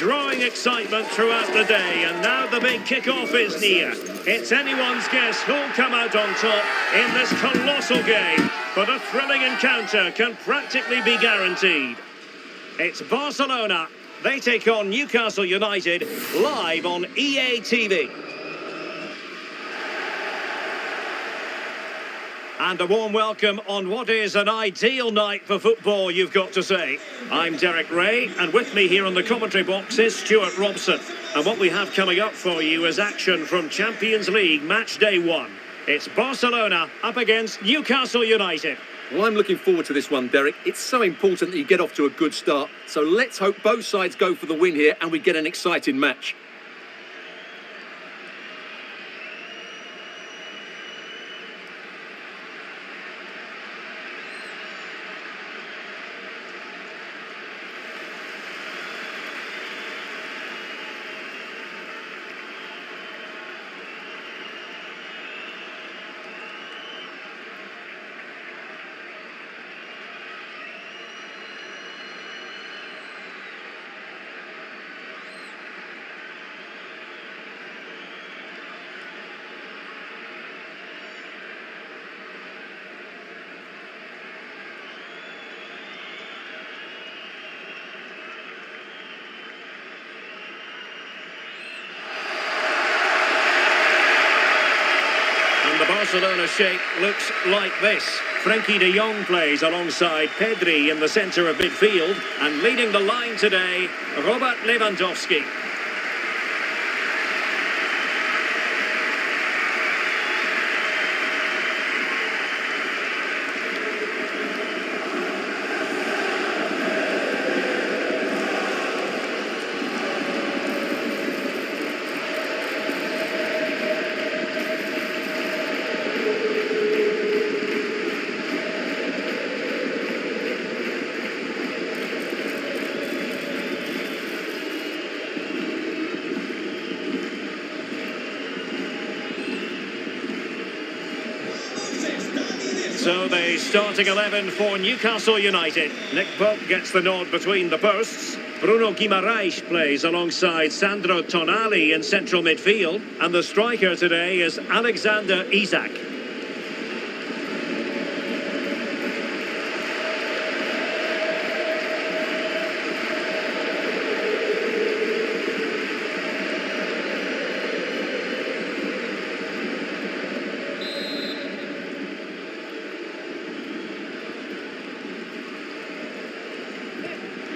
growing excitement throughout the day, and now the big kick-off is near. It's anyone's guess who'll come out on top in this colossal game, but a thrilling encounter can practically be guaranteed. It's Barcelona. They take on Newcastle United live on EA TV. And a warm welcome on what is an ideal night for football, you've got to say. I'm Derek Ray, and with me here on the commentary box is Stuart Robson. And what we have coming up for you is action from Champions League match day 1. It's Barcelona up against Newcastle United. Well, I'm looking forward to this one, Derek. It's so important that you get off to a good start. So let's hope both sides go for the win here and we get an exciting match. The Barcelona shape looks like this. Frenkie de Jong plays alongside Pedri in the centre of midfield, and leading the line today, Robert Lewandowski. So the starting 11 for Newcastle United. Nick Pope gets the nod between the posts. Bruno Guimaraes plays alongside Sandro Tonali in central midfield. And the striker today is Alexandra Isak.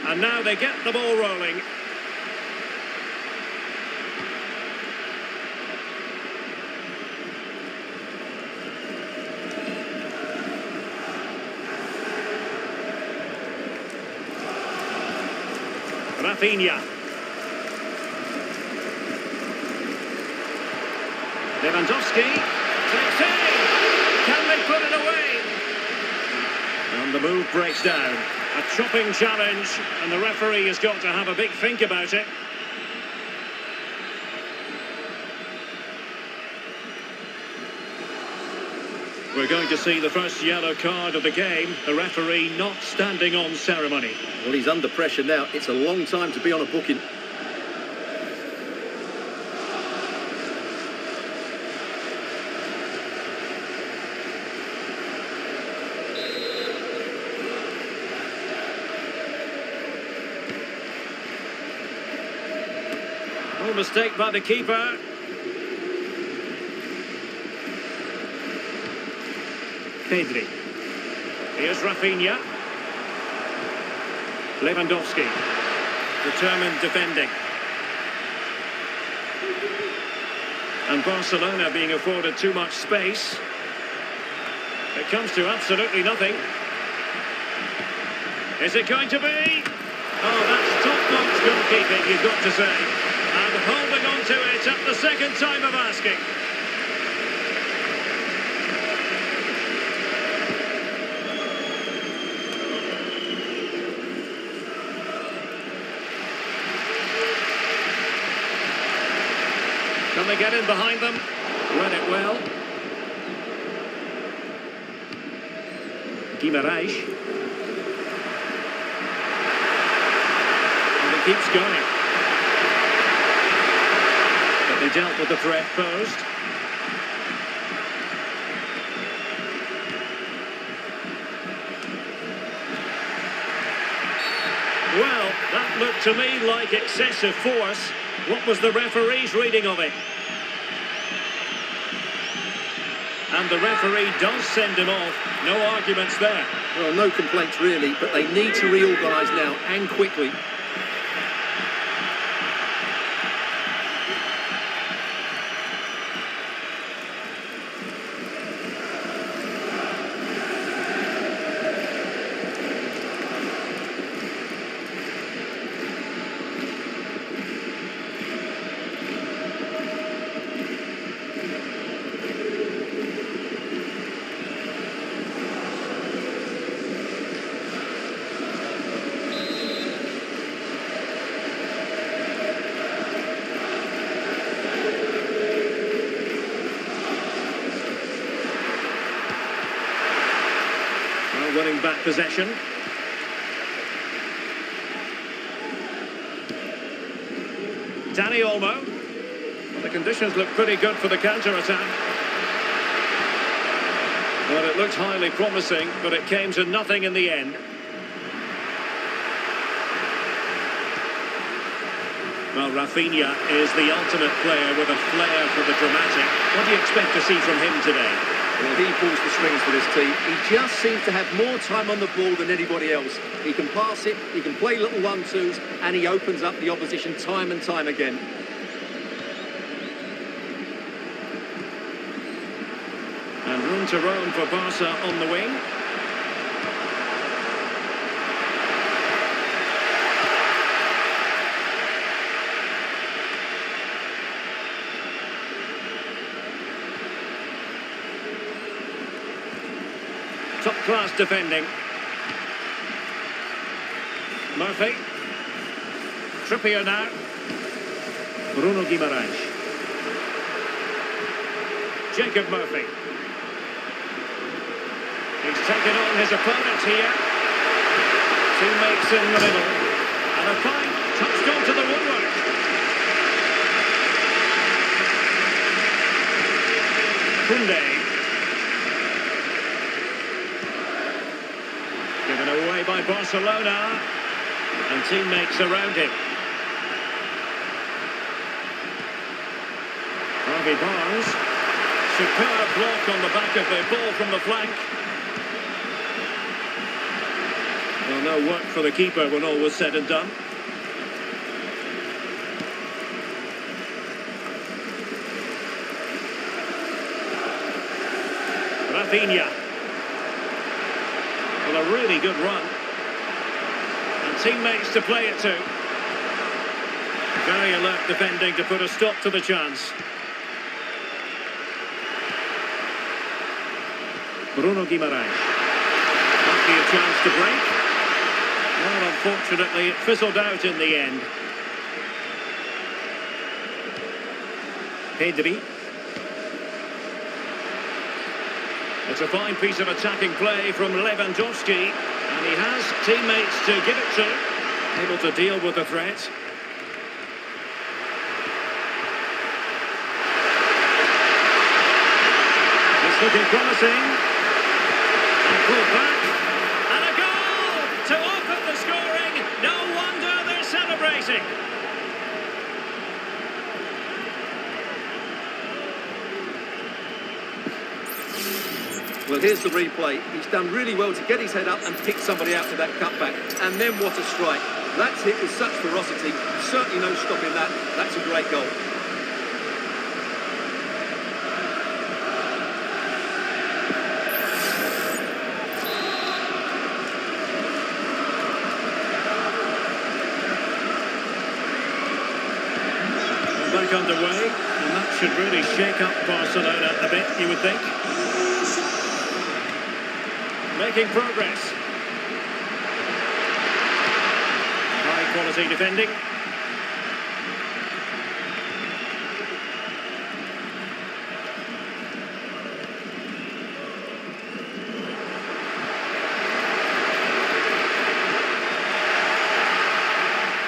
And now they get the ball rolling. Rafinha. Lewandowski takes aim. Can they put it away? And the move breaks down. A chopping challenge, and the referee has got to have a big think about it. We're going to see the first yellow card of the game. The referee not standing on ceremony. Well, he's under pressure now. It's a long time to be on a booking. No mistake by the keeper. Pedri. Here's Rafinha. Lewandowski. Determined defending. And Barcelona being afforded too much space. It comes to absolutely nothing. Is it going to be? Oh, that's top-notch goalkeeping, you've got to say. And holding on to it at the second time of asking. Can they get in behind them? Read it well. Guimaraes. And it keeps going. dealt with the threat posed. Well, that looked to me like excessive force. What was the referee's reading of it? And the referee does send him off. No arguments there. Well, no complaints really, but they need to reorganise now and quickly. Winning back possession. Danny Olmo. Well, the conditions look pretty good for the counter-attack. Well, it looked highly promising, but it came to nothing in the end. Well, Rafinha is the ultimate player with a flair for the dramatic. What do you expect to see from him today? Well, he pulls the strings for this team. He just seems to have more time on the ball than anybody else. He can pass it, he can play little one-twos, and he opens up the opposition time and time again. And room to roam for Barca on the wing. Top-class defending. Murphy. Trippier now. Bruno Guimaraes. Jacob Murphy. He's taken on his opponent here. Teammates in the middle. And a fine touched onto the woodwork. Koundé. Given away by Barcelona, and teammates around him. Harvey Barnes, superb block on the back of the ball from the flank. Well, no work for the keeper when all was said and done. Rafinha. Well, a really good run. And teammates to play it to. Very alert defending to put a stop to the chance. Bruno Guimaraes. Might be a chance to break. Well, unfortunately, it fizzled out in the end. Pedri. It's a fine piece of attacking play from Lewandowski, and he has teammates to give it to, able to deal with the threat. It's looking promising. And pulled back. And a goal to open the scoring. No wonder they're celebrating. Well, here's the replay. He's done really well to get his head up and pick somebody out with that cutback. And then what a strike. That's hit with such ferocity. Certainly no stopping that. That's a great goal. Back underway, and that should really shake up Barcelona a bit, you would think. Making progress. High quality defending.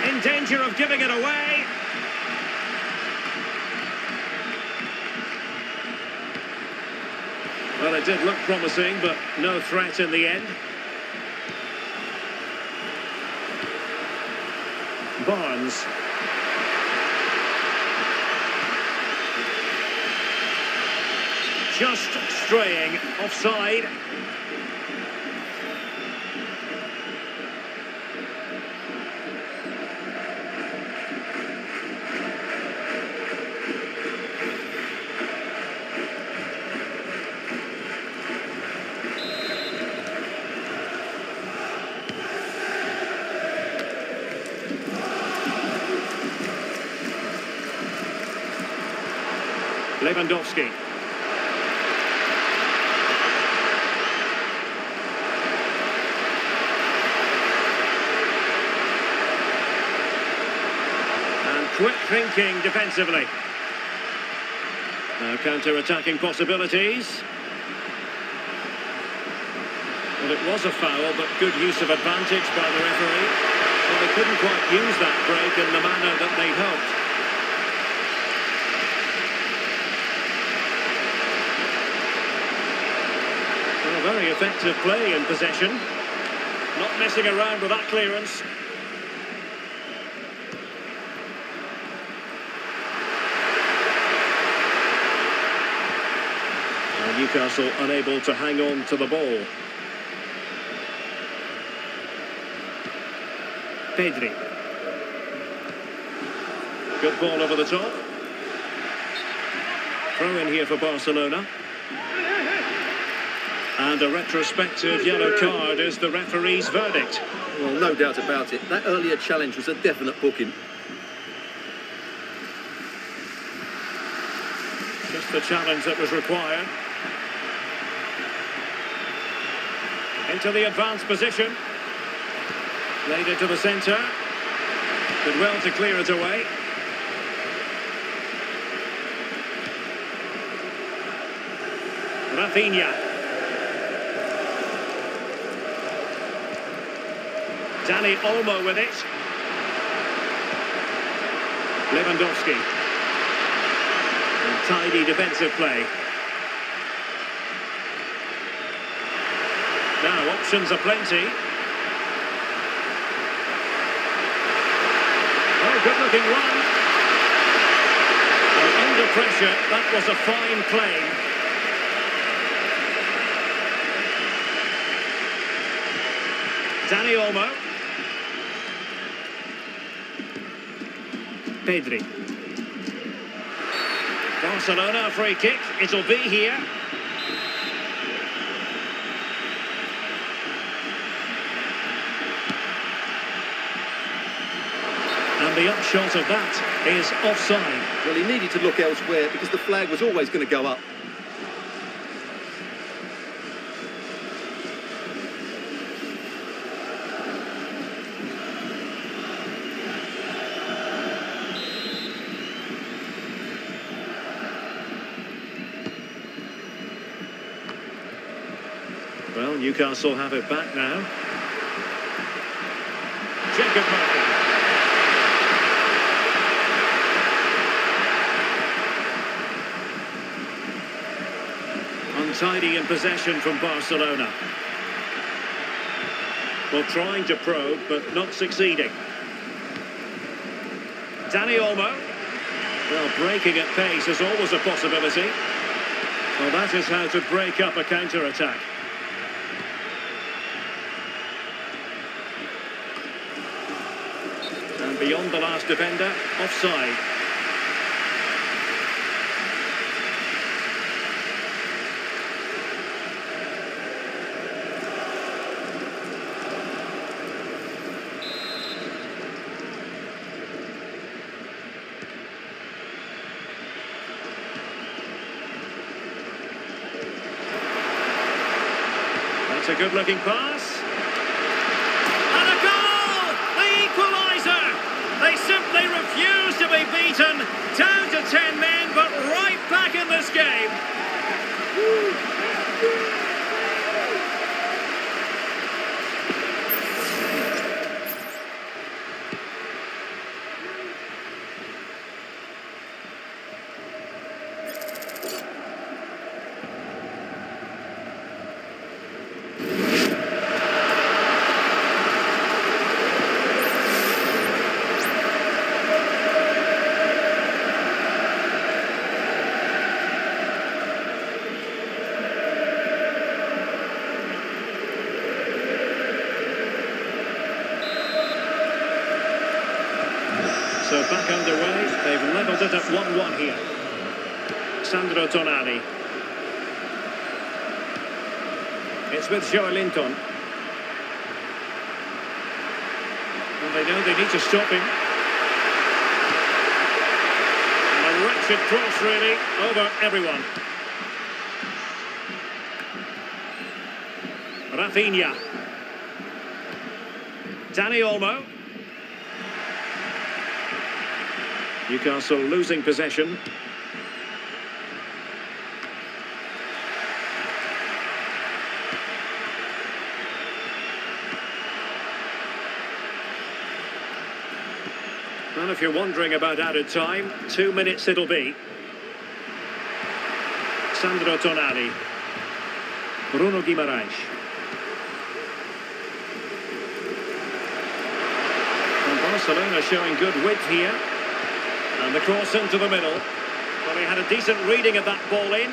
In danger of giving it away. Well, it did look promising, but no threat in the end. Barnes. Just straying offside. Lewandowski. And quick thinking defensively. Now counter-attacking possibilities. Well, it was a foul, but good use of advantage by the referee. Well, they couldn't quite use that break in the manner that they'd hoped. Very effective play in possession. Not messing around with that clearance. And Newcastle unable to hang on to the ball. Pedri. Good ball over the top. Throw in here for Barcelona. And a retrospective yellow card is the referee's verdict. Well, no doubt about it. That earlier challenge was a definite booking. Just the challenge that was required. Into the advanced position. Laid it to the centre. Did well to clear it away. Rafinha. Dani Olmo with it. Lewandowski. And tidy defensive play. Now options are plenty. Oh, good looking run. And under pressure, that was a fine play. Dani Olmo. Pedri. Barcelona, a free kick. It'll be here. And the upshot of that is offside. Well, he needed to look elsewhere because the flag was always going to go up. Well, Newcastle have it back now. Jacob Murphy. Untidy in possession from Barcelona. Well, trying to probe, but not succeeding. Dani Olmo. Well, breaking at pace is always a possibility. Well, that is how to break up a counter-attack. And beyond the last defender, offside. That's a good-looking pass. And a goal! The equaliser! They simply refuse to be beaten. Down to 10 men, but right back in this game. So back underway. They've levelled it at 1-1 here. Sandro Tonali. It's with Joelinton. And they know they need to stop him. And a wretched cross, really, over everyone. Rafinha. Dani Olmo. Newcastle losing possession. And if you're wondering about added time, 2 minutes it'll be. Sandro Tonali. Bruno Guimaraes. And Barcelona showing good width here. And the cross into the middle. Well, he had a decent reading of that ball in.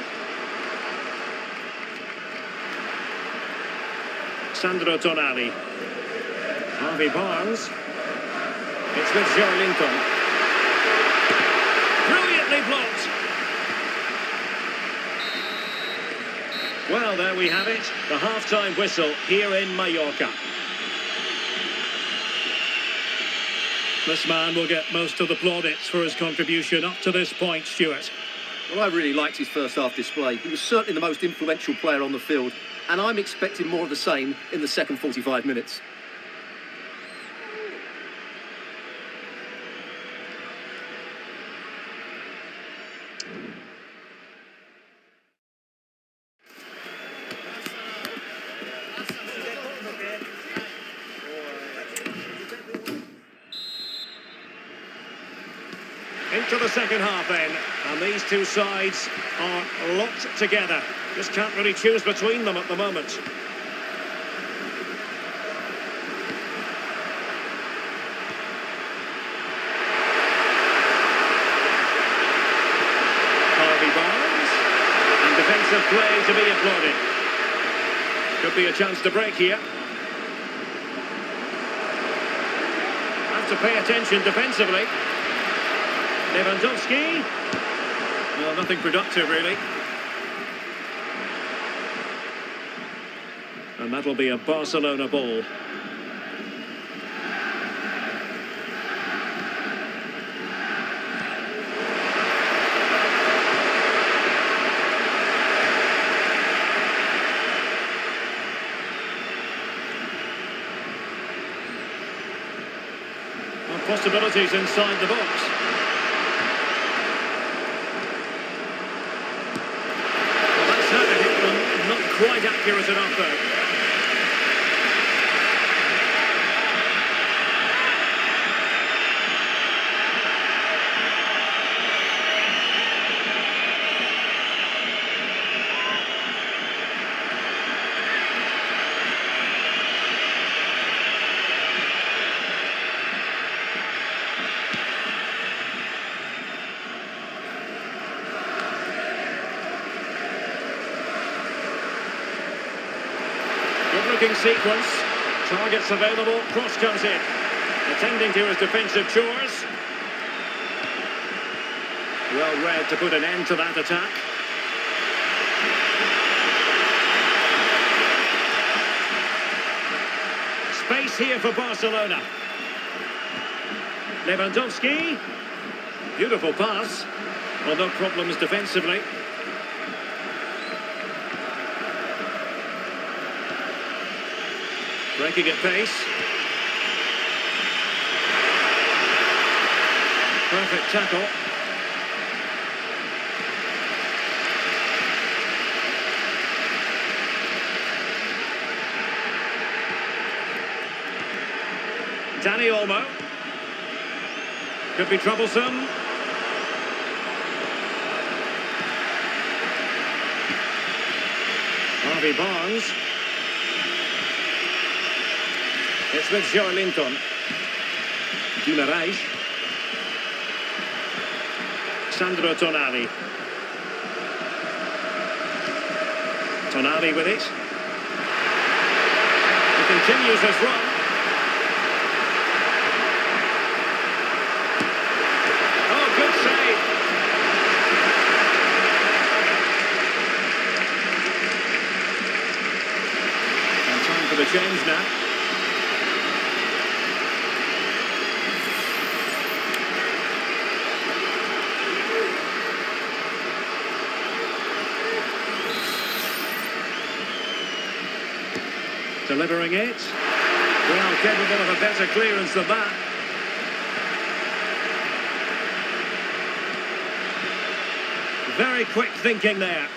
Sandro Tonali. Harvey Barnes. It's with Joelinton. Brilliantly blocked. Well, there we have it. The half-time whistle here in Mallorca. This man will get most of the plaudits for his contribution up to this point, Stuart. Well, I really liked his first half display. He was certainly the most influential player on the field, and I'm expecting more of the same in the second 45 minutes. Into the second half then, and these two sides are locked together. Just can't really choose between them at the moment. Harvey Barnes, and defensive play to be applauded. Could be a chance to break here. Have to pay attention defensively. Lewandowski. Well, nothing productive, really. And that'll be a Barcelona ball. Well, possibilities inside the box. Quite accurate enough, though. Good-looking sequence. Targets available. Cross comes in. Attending to his defensive chores. Well read to put an end to that attack. Space here for Barcelona. Lewandowski. Beautiful pass. Well, no problems defensively. Breaking at pace. Perfect tackle. Dani Olmo. Could be troublesome. Harvey Barnes. It's with Joelinton. Guimaraes. Sandro Tonali. Tonali with it. He continues his run. range now. Delivering it. Well, capable of a better clearance than that. Very quick thinking there.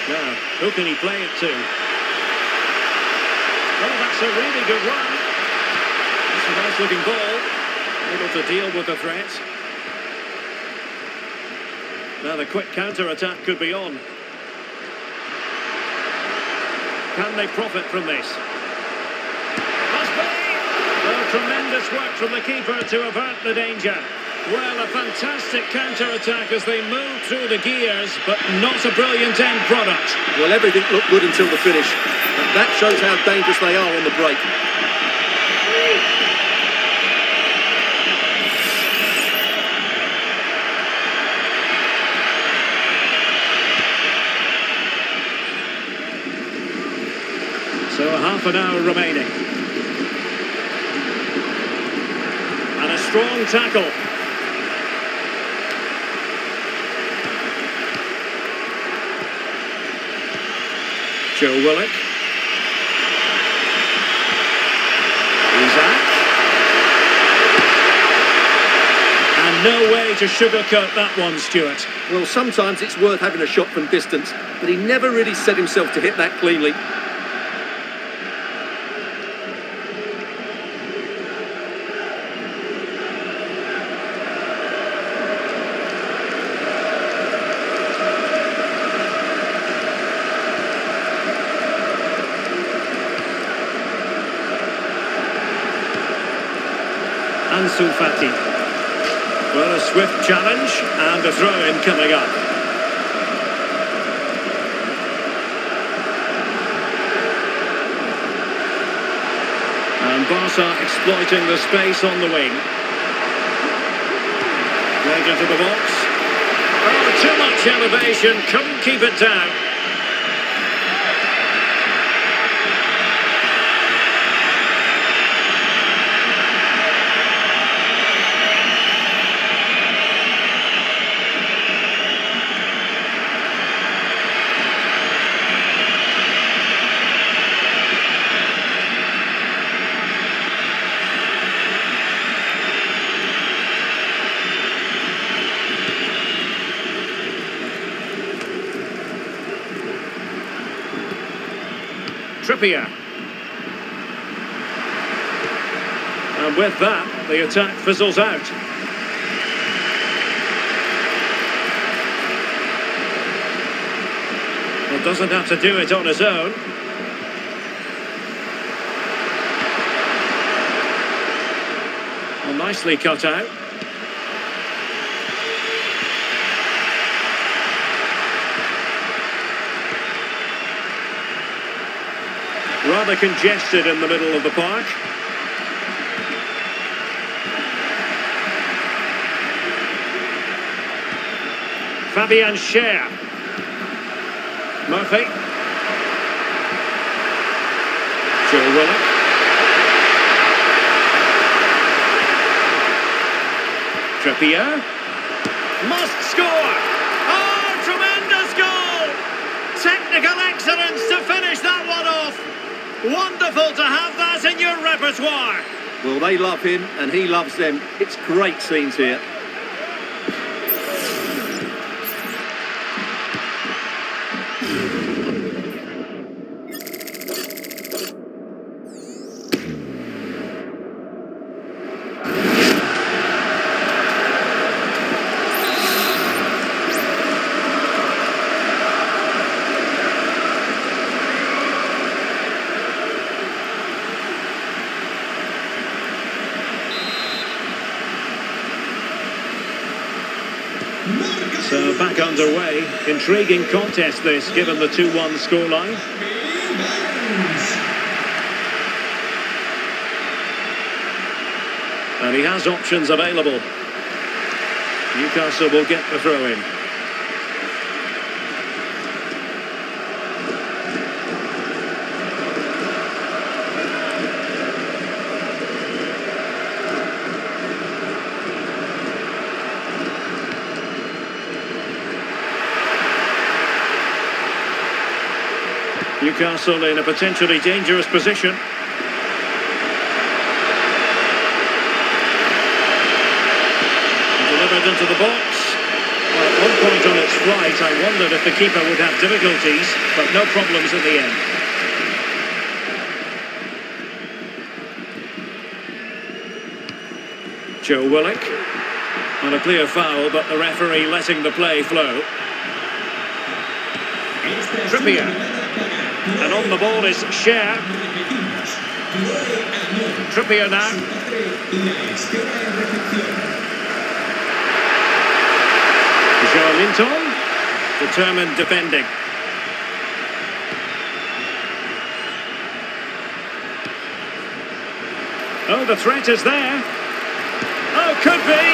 Now, who can he play it to? Oh, that's a really good run. It's a nice looking ball. Able to deal with the threat. Now the quick counter-attack could be on. Can they profit from this? Must be! Well, tremendous work from the keeper to avert the danger. Well, a fantastic counter-attack as they move through the gears, but not a brilliant end product. Well, everything looked good until the finish. But that shows how dangerous they are on the break. So half an hour remaining. And a strong tackle. Joe Willock. Isak. And no way to sugarcoat that one, Stuart. Well, sometimes it's worth having a shot from distance, but he never really set himself to hit that cleanly. Ansu Fati. Well, a swift challenge and a throw-in coming up. And Barca exploiting the space on the wing. Right into the box. Oh, too much elevation, couldn't keep it down. Trippier. And with that, the attack fizzles out. Well, doesn't have to do it on his own. Well, nicely cut out. Rather congested in the middle of the park. Fabian Schär. Murphy. Joe Willock. Trippier. Must score! Oh, tremendous goal! Technical excellence to finish that one off. Wonderful to have that in your repertoire. Well, they love him and he loves them. It's great scenes here. So back underway. Intriguing contest this, given the 2-1 scoreline. And he has options available. Newcastle will get the throw in. Newcastle in a potentially dangerous position. Delivered into the box. Well, at one point on its flight, I wondered if the keeper would have difficulties, but no problems in the end. Joe Willock. On a clear foul, but the referee letting the play flow. Trippier. And on the ball is Cher. Trippier now. Linton, determined defending. Oh, the threat is there. Oh, could be.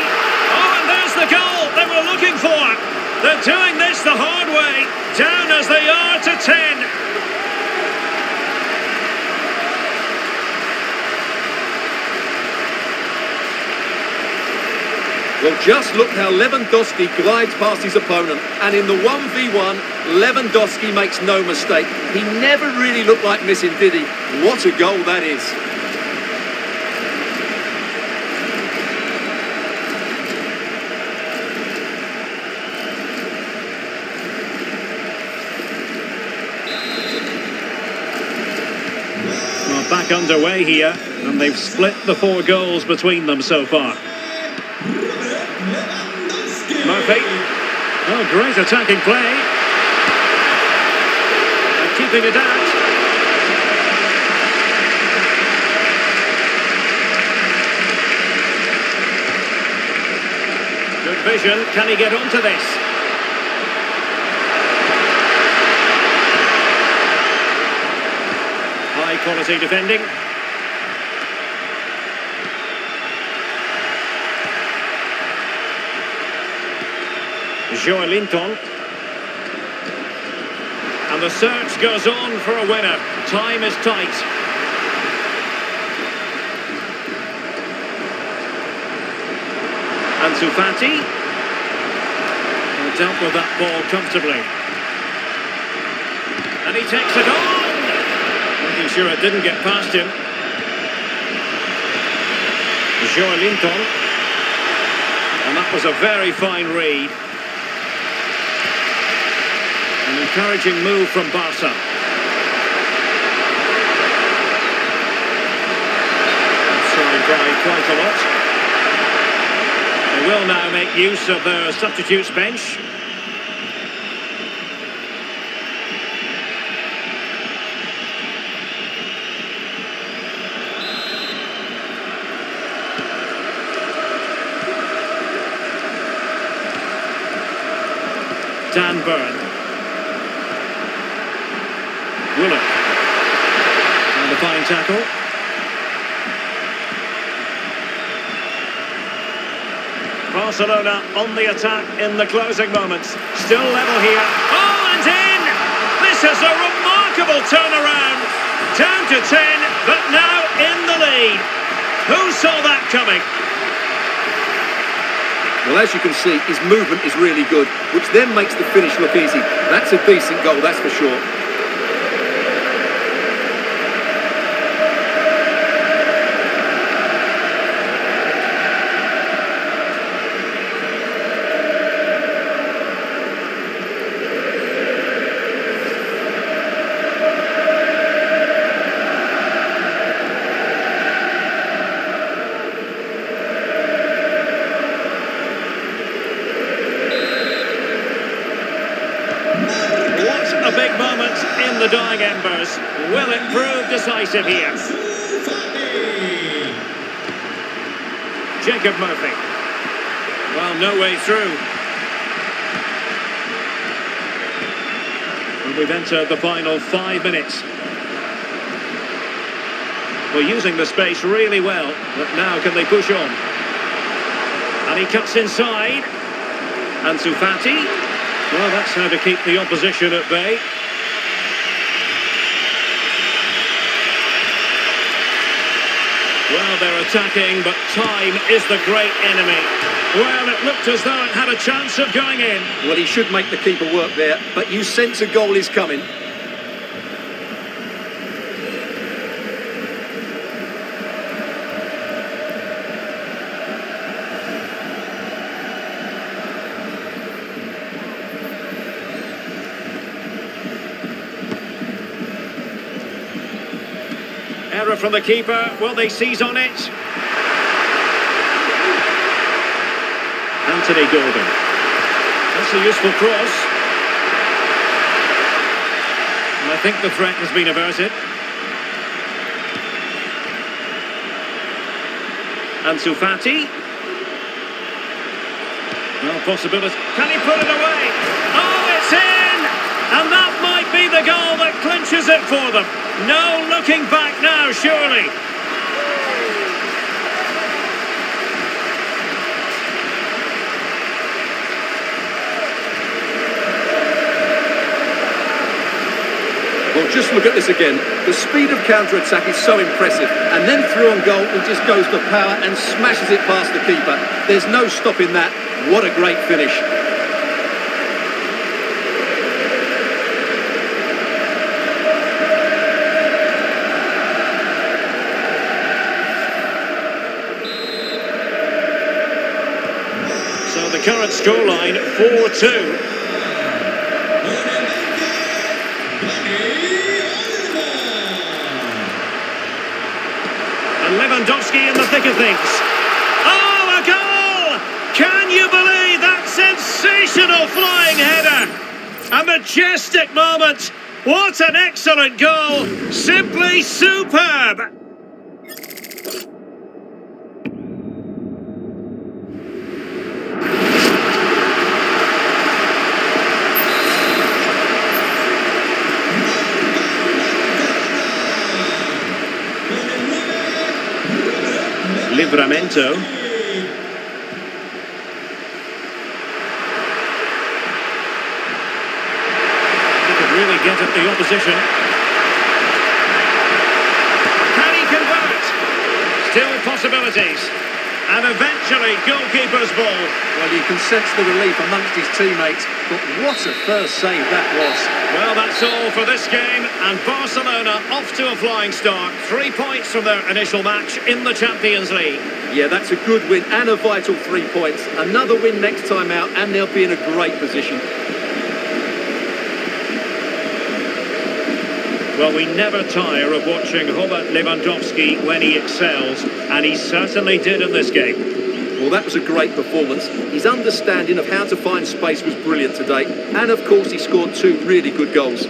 Oh, and there's the goal they were looking for. They're doing this the hard way. Down as they are to 10. Well, just look how Lewandowski glides past his opponent. And in the 1v1, Lewandowski makes no mistake. He never really looked like missing, did he? What a goal that is. Well, back underway here, and they've split the 4 goals between them so far. Murphy. Oh, great attacking play. And keeping it out. Good vision. Can he get onto this? High quality defending. Linton. And the search goes on for a winner. Time is tight. Ansu Fati. Dealt with that ball comfortably. And he takes it on. Making sure it didn't get past him. Linton. And that was a very fine read. An encouraging move from Barca. Offside by quite a lot. They will now make use of their substitutes bench. Dan Burn. Willock. And a fine tackle. Barcelona on the attack in the closing moments. Still level here. Oh, and in! This is a remarkable turnaround. Down to 10, but now in the lead. Who saw that coming? Well, as you can see, his movement is really good, which then makes the finish look easy. That's a decent goal, that's for sure. A big moment in the dying embers. Will it prove decisive here? Jacob Murphy. Well, no way through. And we've entered the final 5 minutes. We're using the space really well, but now can they push on? And he cuts inside. Ansu Fati. Well, that's how to keep the opposition at bay. Well, they're attacking, but time is the great enemy. Well, it looked as though it had a chance of going in. Well, he should make the keeper work there, but you sense a goal is coming. Error from the keeper. Will they seize on it? Anthony Gordon. That's a useful cross. And I think the threat has been averted. Ansu Fati. Well, possibility. Can he put it away? Oh, it's in! And that might be the goal that clinches it for them. No looking back now, surely. Well, just look at this again. The speed of counter-attack is so impressive. And then through on goal, he just goes for power and smashes it past the keeper. There's no stopping that. What a great finish. So the current scoreline, 4-2. And Lewandowski in the thick of things. Oh, a goal! Can you believe that sensational flying header? A majestic moment. What an excellent goal. Simply superb. Livramento. He could really get at the opposition. Can he convert? Still possibilities. And eventually, goalkeeper's ball. Well, you can sense the relief amongst his teammates, but what a first save that was. Well, that's all for this game, and Barcelona off to a flying start. 3 points from their initial match in the Champions League. Yeah, that's a good win and a vital 3 points. Another win next time out, and they'll be in a great position. Well, we never tire of watching Robert Lewandowski when he excels, and he certainly did in this game. Well, that was a great performance. His understanding of how to find space was brilliant today. And, of course, he scored 2 really good goals.